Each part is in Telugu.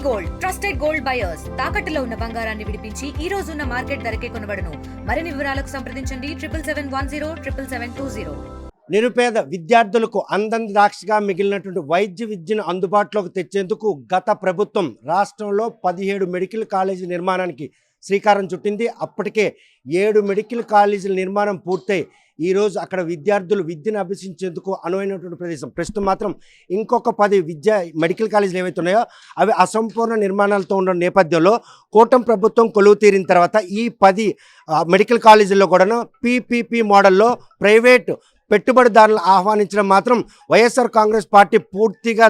గోల్డ్ ట్రస్టెడ్ గోల్డ్ బయర్స్ తాకట్టులో ఉన్న బంగారాన్ని విడిపించి ఈ రోజు ఉన్న మార్కెట్ ధరకే కొనబడును. మరిన్ని వివరాలకు సంప్రదించండి 7771077720. నిరుపేద విద్యార్థులకు అందని ద్రాక్షగా మిగిలినటువంటి వైద్య విద్యను అందుబాటులోకి తెచ్చేందుకు గత ప్రభుత్వం రాష్ట్రంలో 17 మెడికల్ కాలేజీ నిర్మాణానికి శ్రీకారం చుట్టింది. అప్పటికే 7 మెడికల్ కాలేజీల నిర్మాణం పూర్తయి ఈరోజు అక్కడ విద్యార్థులు విద్యను అభ్యసించేందుకు అనువైనటువంటి ప్రదేశం. ప్రస్తుతం మాత్రం ఇంకొక 10 మెడికల్ కాలేజీలు ఏవైతే ఉన్నాయో అవి అసంపూర్ణ నిర్మాణాలతో ఉన్న నేపథ్యంలో కూటమి ప్రభుత్వం కొలువు తీరిన తర్వాత ఈ 10 మెడికల్ కాలేజీల్లో కూడా పీపీపీ మోడల్లో ప్రైవేట్ పెట్టుబడిదారులను ఆహ్వానించడం మాత్రం వైఎస్ఆర్ కాంగ్రెస్ పార్టీ పూర్తిగా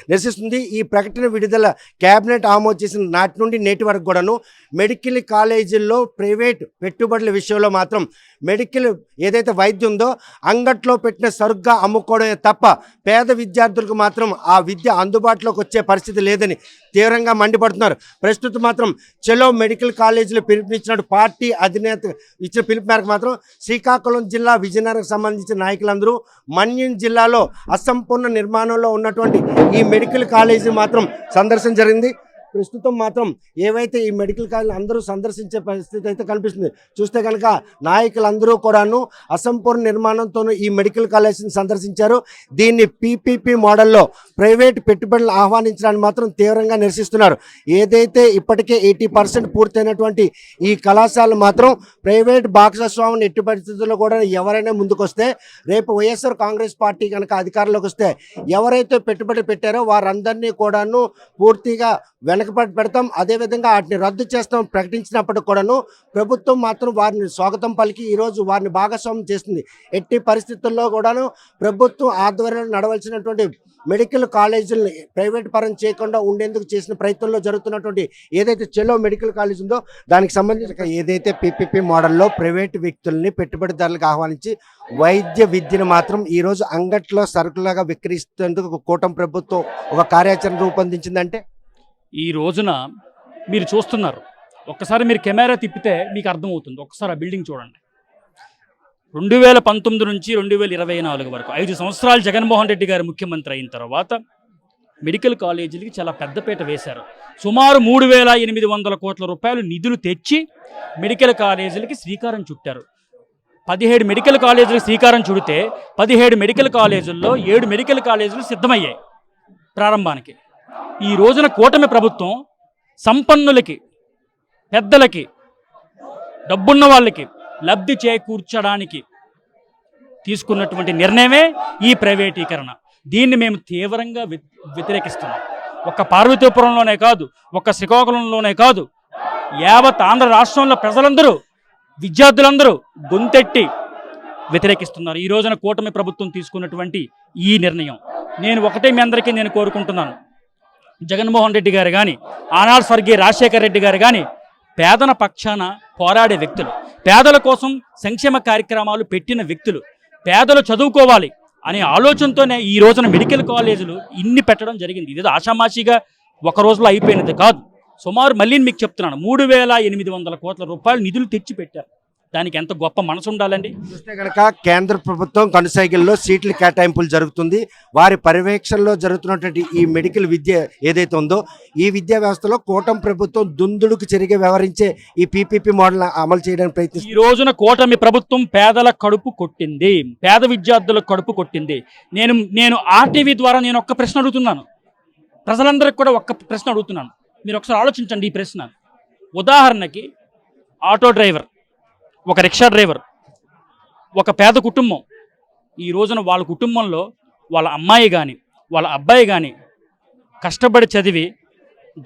నిరసిస్తుంది. ఈ ప్రకటన విడుదల కేబినెట్ ఆమోదం చేసిన నాటి నుండి నేటి వరకు కూడాను మెడికల్ కాలేజీల్లో ప్రైవేట్ పెట్టుబడుల విషయంలో మాత్రం మెడికల్ ఏదైతే వైద్యం ఉందో అంగట్లో పెట్టిన సరుగ్గా అమ్ముకోవడమే తప్ప పేద విద్యార్థులకు మాత్రం ఆ విద్య అందుబాటులోకి వచ్చే పరిస్థితి లేదని తీవ్రంగా మండిపడుతున్నారు. ప్రస్తుతం మాత్రం చలో మెడికల్ కాలేజీలు పిలుపునిచ్చినట్టు పార్టీ అధినేత ఇచ్చిన పిలుపు మేరకు మాత్రం శ్రీకాకుళం జిల్లా విజయనగరంకు సంబంధించిన నాయకులందరూ మన్యం జిల్లాలో అసంపూర్ణ నిర్మాణంలో ఉన్నటువంటి ఈ మెడికల్ కాలేజీ మాత్రం సందర్శన జరిగింది. ప్రస్తుతం మాత్రం ఏవైతే ఈ మెడికల్ కాలేజీ అందరూ సందర్శించే పరిస్థితి అయితే కనిపిస్తుంది. చూస్తే కనుక నాయకులందరూ కూడాను అసంపూర్ణ నిర్మాణంతో ఈ మెడికల్ కాలేజీని సందర్శించారు. దీన్ని పీపీపీ మోడల్లో ప్రైవేట్ పెట్టుబడులను ఆహ్వానించడానికి మాత్రం తీవ్రంగా నిరసిస్తున్నారు. ఏదైతే ఇప్పటికే 80% పూర్తయినటువంటి ఈ కళాశాల మాత్రం ప్రైవేట్ భాగస్వామిని ఎట్టి పరిస్థితుల్లో కూడా ఎవరైనా ముందుకొస్తే రేపు వైఎస్ఆర్ కాంగ్రెస్ పార్టీ కనుక అధికారంలోకి వస్తే ఎవరైతే పెట్టుబడి పెట్టారో వారందరినీ కూడాను పూర్తిగా వెనకబడి పెడతాం, అదేవిధంగా వాటిని రద్దు చేస్తాం ప్రకటించినప్పటికి కూడాను ప్రభుత్వం మాత్రం వారిని స్వాగతం పలికి ఈరోజు వారిని భాగస్వామ్యం చేస్తుంది. ఎట్టి పరిస్థితుల్లో కూడాను ప్రభుత్వం ఆధ్వర్యంలో నడవలసినటువంటి మెడికల్ కాలేజీలను ప్రైవేట్ పరం చేయకుండా ఉండేందుకు చేసిన ప్రయత్నంలో జరుగుతున్నటువంటి ఏదైతే చెలో మెడికల్ కాలేజ్ ఉందో దానికి సంబంధించి ఏదైతే పీపీపీ మోడల్లో ప్రైవేట్ వ్యక్తుల్ని పెట్టుబడిదారులకు ఆహ్వానించి వైద్య విద్యను మాత్రం ఈరోజు అంగట్లో సరుకులాగా విక్రయిస్తేందుకు కూటమి ప్రభుత్వం ఒక కార్యాచరణ రూపొందించిందంటే ఈ రోజున మీరు చూస్తున్నారు. ఒక్కసారి మీరు కెమెరా తిప్పితే మీకు అర్థమవుతుంది. ఒక్కసారి ఆ బిల్డింగ్ చూడండి. 2019 నుంచి 2024 వరకు 5 సంవత్సరాలు జగన్మోహన్ రెడ్డి గారు ముఖ్యమంత్రి అయిన తర్వాత మెడికల్ కాలేజీలకి చాలా పెద్దపీట వేశారు. సుమారు 3,800 కోట్ల రూపాయలు నిధులు తెచ్చి మెడికల్ కాలేజీలకి శ్రీకారం చుట్టారు. 17 మెడికల్ కాలేజీలకు శ్రీకారం చుడితే 17 మెడికల్ కాలేజీల్లో 7 మెడికల్ కాలేజీలు సిద్ధమయ్యాయి ప్రారంభానికి. ఈ రోజున కూటమి ప్రభుత్వం సంపన్నులకి, పెద్దలకి, డబ్బున్న వాళ్ళకి లబ్ధి చేకూర్చడానికి తీసుకున్నటువంటి నిర్ణయమే ఈ ప్రైవేటీకరణ. దీన్ని మేము తీవ్రంగా వ్యతిరేకిస్తున్నాం. ఒక్క పార్వతీపురంలోనే కాదు, ఒక్క శ్రీకాకుళంలోనే కాదు, యావత్ ఆంధ్ర రాష్ట్రంలో ప్రజలందరూ, విద్యార్థులందరూ గొంతెట్టి వ్యతిరేకిస్తున్నారు ఈ రోజున కూటమి ప్రభుత్వం తీసుకున్నటువంటి ఈ నిర్ణయం. నేను ఒకటే మీ అందరికీ నేను కోరుకుంటున్నాను, జగన్మోహన్ రెడ్డి గారు కానీ, ఆనాడు స్వర్గీయ రాజశేఖర రెడ్డి గారు కానీ పేదల పక్షాన పోరాడే వ్యక్తులు, పేదల కోసం సంక్షేమ కార్యక్రమాలు పెట్టిన వ్యక్తులు, పేదలు చదువుకోవాలి అనే ఆలోచనతోనే ఈ రోజున మెడికల్ కాలేజీలు ఇన్ని పెట్టడం జరిగింది. ఇదేదో ఆషామాషిగా ఒక రోజులో అయిపోయినది కాదు. సుమారు మళ్ళీ మీకు చెప్తున్నాను, 3,800 కోట్ల రూపాయలు నిధులు తెచ్చి పెట్టారు. దానికి ఎంత గొప్ప మనసు ఉండాలండి. చూస్తే కనుక కేంద్ర ప్రభుత్వం కనుసైకిల్లో సీట్ల కేటాయింపులు జరుగుతుంది. వారి పర్యవేక్షణలో జరుగుతున్నటువంటి ఈ మెడికల్ విద్య ఏదైతే ఉందో ఈ విద్యా వ్యవస్థలో కూటమి ప్రభుత్వం దుందుడుకు చెరిగే వ్యవహరించే ఈ పీపీపీ మోడల్ అమలు చేయడానికి ప్రయత్నిస్తుంది. ఈ రోజున కూటమి ప్రభుత్వం పేదల కడుపు కొట్టింది, పేద విద్యార్థుల కడుపు కొట్టింది. నేను ఆర్టీవీ ద్వారా నేను ఒక్క ప్రశ్న అడుగుతున్నాను, ప్రజలందరికీ కూడా ఒక్క ప్రశ్న అడుగుతున్నాను. మీరు ఒకసారి ఆలోచించండి ఈ ప్రశ్న. ఉదాహరణకి ఆటో డ్రైవర్, ఒక రిక్షా డ్రైవర్, ఒక పేద కుటుంబం ఈ రోజున వాళ్ళ కుటుంబంలో వాళ్ళ అమ్మాయి కానీ వాళ్ళ అబ్బాయి కానీ కష్టపడి చదివి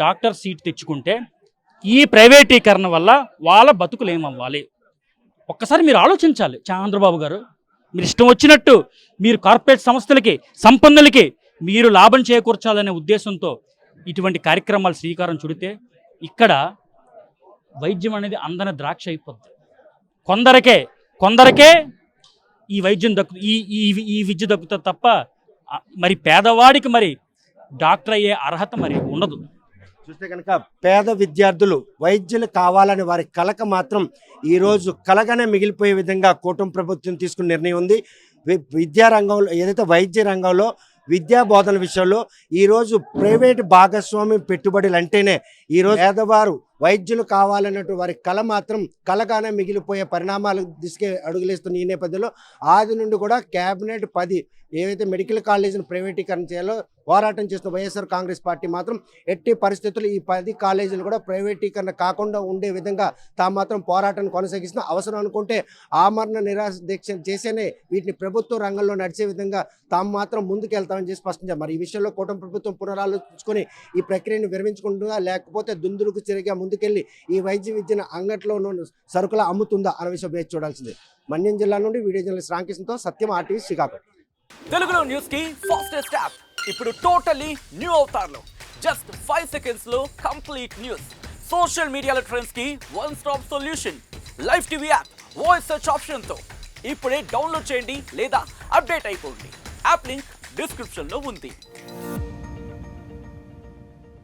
డాక్టర్ సీట్ తెచ్చుకుంటే ఈ ప్రైవేటీకరణ వల్ల వాళ్ళ బతుకులు ఏమవ్వాలి ఒక్కసారి మీరు ఆలోచించాలి. చంద్రబాబు గారు, మీరు ఇష్టం వచ్చినట్టు మీరు కార్పొరేట్ సంస్థలకి, సంపన్నులకి మీరు లాభం చేకూర్చాలనే ఉద్దేశంతో ఇటువంటి కార్యక్రమాలు శ్రీకారం చుడితే ఇక్కడ వైద్యం అనేది అందని ద్రాక్ష అయిపోద్ది. కొందరికే ఈ వైద్యం ఈ విద్య దక్కుతుంది తప్ప మరి పేదవాడికి మరి డాక్టర్ అయ్యే అర్హత మరి ఉండదు. చూస్తే కనుక పేద విద్యార్థులు వైద్యులు కావాలని వారి కలక మాత్రం ఈరోజు కలగానే మిగిలిపోయే విధంగా కూటమి ప్రభుత్వం తీసుకున్న నిర్ణయం ఉంది. విద్యారంగంలో ఏదైతే వైద్య రంగంలో విద్యా బోధన విషయంలో ఈరోజు ప్రైవేటు భాగస్వామ్యం పెట్టుబడులు అంటేనే ఈరోజు పేదవారు వైద్యులు కావాలన్నట్టు వారి కళ మాత్రం కలగానే మిగిలిపోయే పరిణామాలు దిశగా అడుగులేస్తున్న ఈ నేపథ్యంలో ఆది నుండి కూడా కేబినెట్ 10 ఏవైతే మెడికల్ కాలేజీని ప్రైవేటీకరణ చేయాలో పోరాటం చేస్తున్న వైఎస్ఆర్ కాంగ్రెస్ పార్టీ మాత్రం ఎట్టి పరిస్థితుల్లో ఈ 10 కాలేజీలు కూడా ప్రైవేటీకరణ కాకుండా ఉండే విధంగా తాము మాత్రం పోరాటాన్ని కొనసాగిస్తున్న అవసరం అనుకుంటే ఆమరణ నిరాశ దీక్ష చేసేనే వీటిని ప్రభుత్వ రంగంలో నడిచే విధంగా తాము మాత్రం ముందుకెళ్తామని చెప్పి స్పష్టంచారు. మరి ఈ విషయంలో కూటమి ప్రభుత్వం పునరాలోచించుకొని ఈ ప్రక్రియను విరమించుకుంటుందా లేకపోతే దుందుడుకు తిరిగా ముందుకెళ్లి ఈ వైద్య విద్యను అంగట్లో సరుకులా అమ్ముతుందా అనే విషయం వేచి చూడాల్సిందే. మన్యం జిల్లా నుండి వీడియో జర్నలిస్ట్ రామకృష్ణతో సత్యం RTV శ్రీకాకుళం. తెలుగులో న్యూస్ కి ఫాస్టెస్ట్ యాప్ ఇప్పుడు టోటలీ న్యూ అవతార్లో జస్ట్ 5 seconds లో కంప్లీట్ న్యూస్. సోషల్ మీడియాలో ట్రెండ్స్ కి one stop solution. Live TV app voice search option తో ఇప్పుడే డౌన్లోడ్ చేయండి లేదా అప్డేట్ అయిపోండి. యాప్ లింక్ డిస్క్రిప్షన్ లో ఉంది.